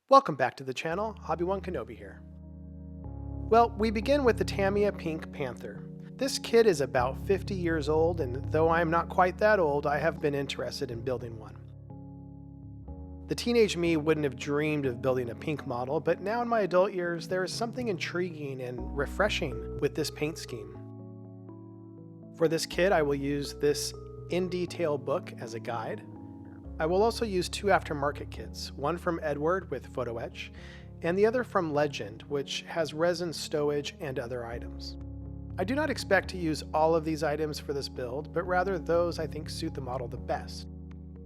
Welcome back to the channel, Hobby1 Kenobi here. Well, we begin with the Tamiya Pink Panther. This kit is about 50 years old, and though I'm not quite that old, I have been interested in building one. The teenage me wouldn't have dreamed of building a pink model, but now in my adult years, there is something intriguing and refreshing with this paint scheme. For this kit, I will use this in detail book as a guide. I will also use two aftermarket kits, one from Edward with photo etch, and the other from Legend, which has resin stowage and other items. I do not expect to use all of these items for this build, but rather those I think suit the model the best.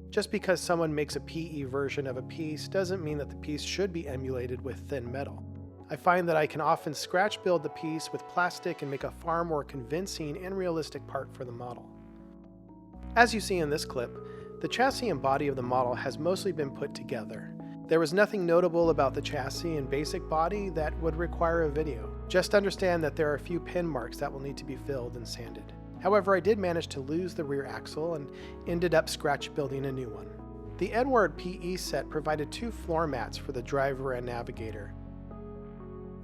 Just because someone makes a PE version of a piece doesn't mean that the piece should be emulated with thin metal. I find that I can often scratch build the piece with plastic and make a far more convincing and realistic part for the model. As you see in this clip, the chassis and body of the model has mostly been put together. There was nothing notable about the chassis and basic body that would require a video. Just understand that there are a few pin marks that will need to be filled and sanded. However, I did manage to lose the rear axle and ended up scratch building a new one. The Edward PE set provided two floor mats for the driver and navigator.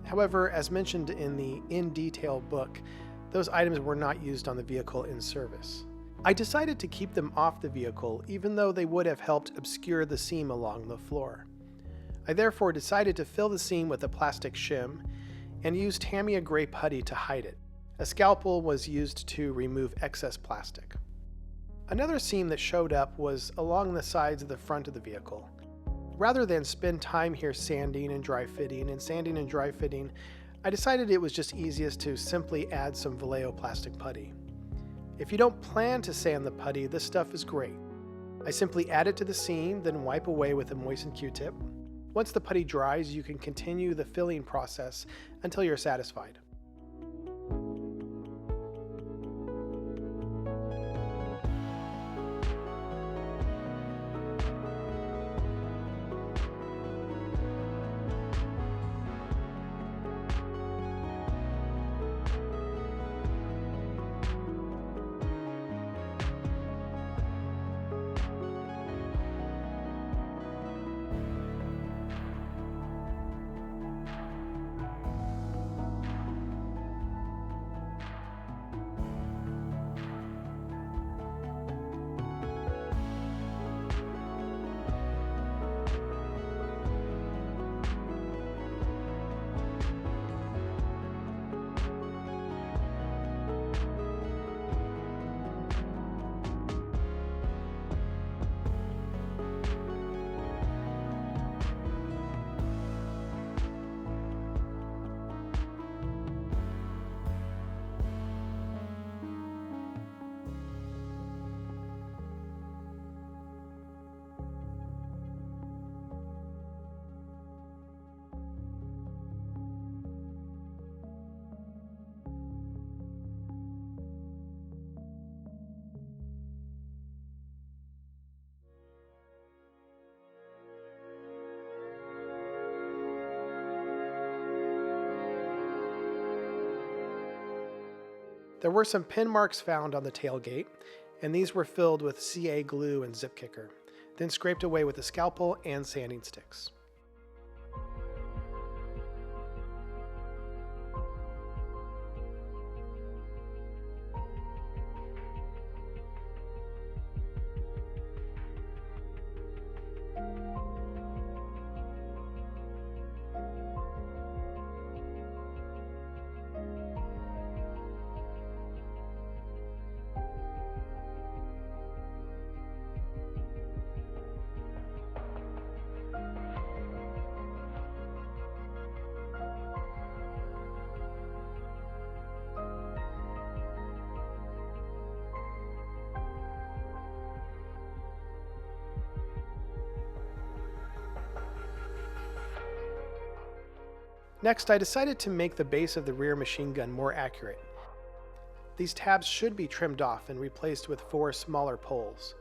However, as mentioned in the in detail book, those items were not used on the vehicle in service. I decided to keep them off the vehicle even though they would have helped obscure the seam along the floor. I therefore decided to fill the seam with a plastic shim and used Tamiya gray putty to hide it. A scalpel was used to remove excess plastic. Another seam that showed up was along the sides of the front of the vehicle. Rather than spend time here sanding and dry fitting, I decided it was just easiest to simply add some Vallejo plastic putty. If you don't plan to sand the putty, this stuff is great. I simply add it to the seam, then wipe away with a moistened Q-tip. Once the putty dries, you can continue the filling process until you're satisfied. There were some pin marks found on the tailgate, and these were filled with CA glue and zip kicker, then scraped away with a scalpel and sanding sticks. Next, I decided to make the base of the rear machine gun more accurate. These tabs should be trimmed off and replaced with 4 smaller poles.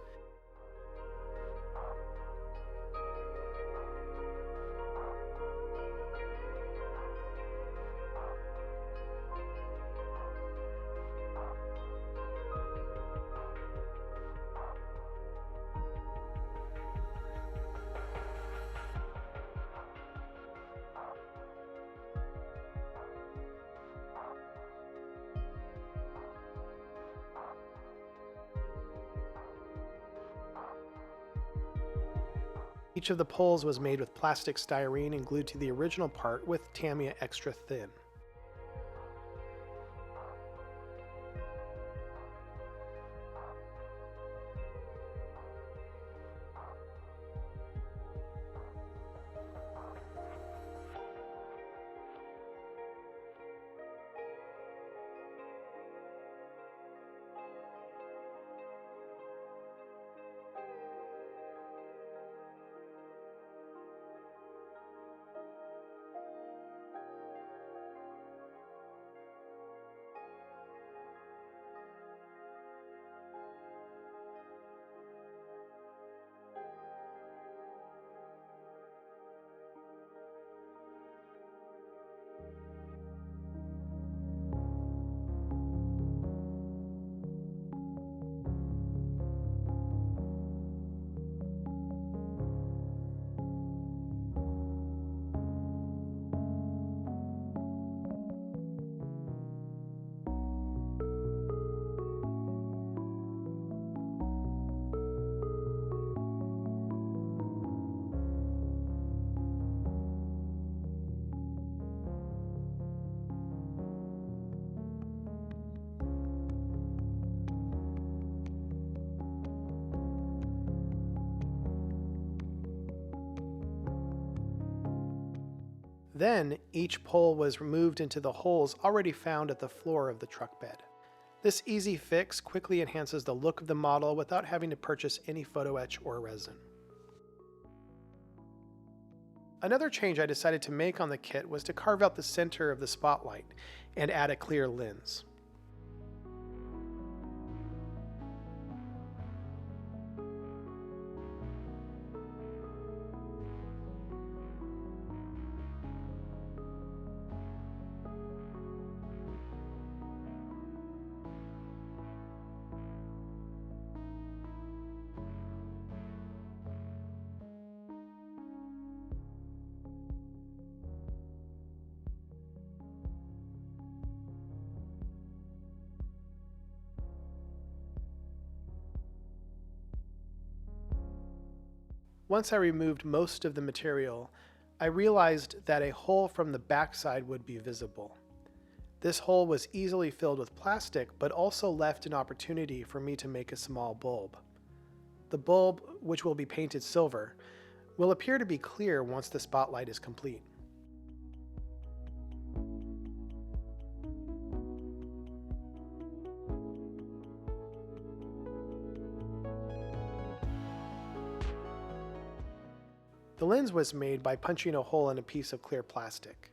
Each of the poles was made with plastic styrene and glued to the original part with Tamiya Extra Thin. Then, each pole was removed into the holes already found at the floor of the truck bed. This easy fix quickly enhances the look of the model without having to purchase any photo etch or resin. Another change I decided to make on the kit was to carve out the center of the spotlight and add a clear lens. Once I removed most of the material, I realized that a hole from the backside would be visible. This hole was easily filled with plastic, but also left an opportunity for me to make a small bulb. The bulb, which will be painted silver, will appear to be clear once the spotlight is complete. The lens was made by punching a hole in a piece of clear plastic.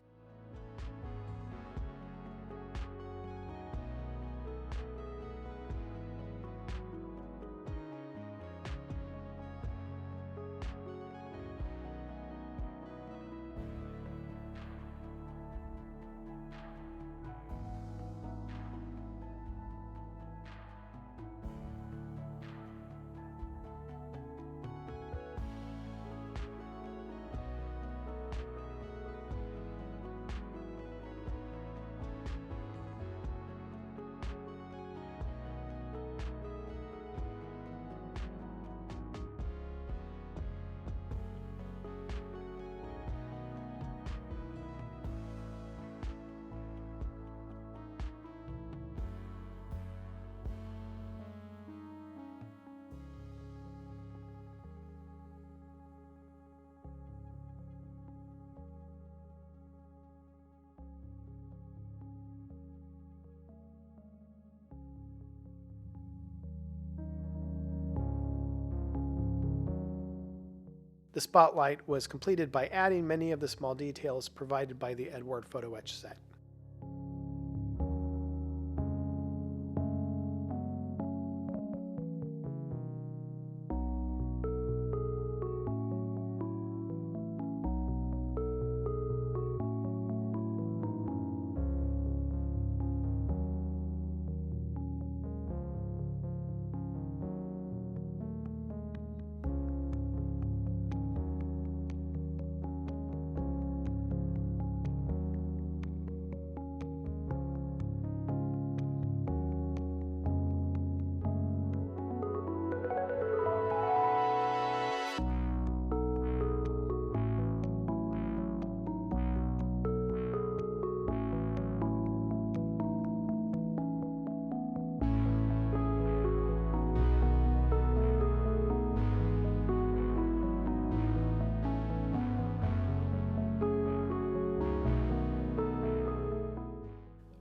The spotlight was completed by adding many of the small details provided by the Edward photo etch set.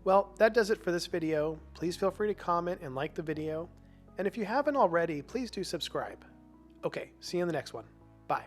Well, that does it for this video. Please feel free to comment and like the video. And if you haven't already, please do subscribe. Okay, see you in the next one. Bye.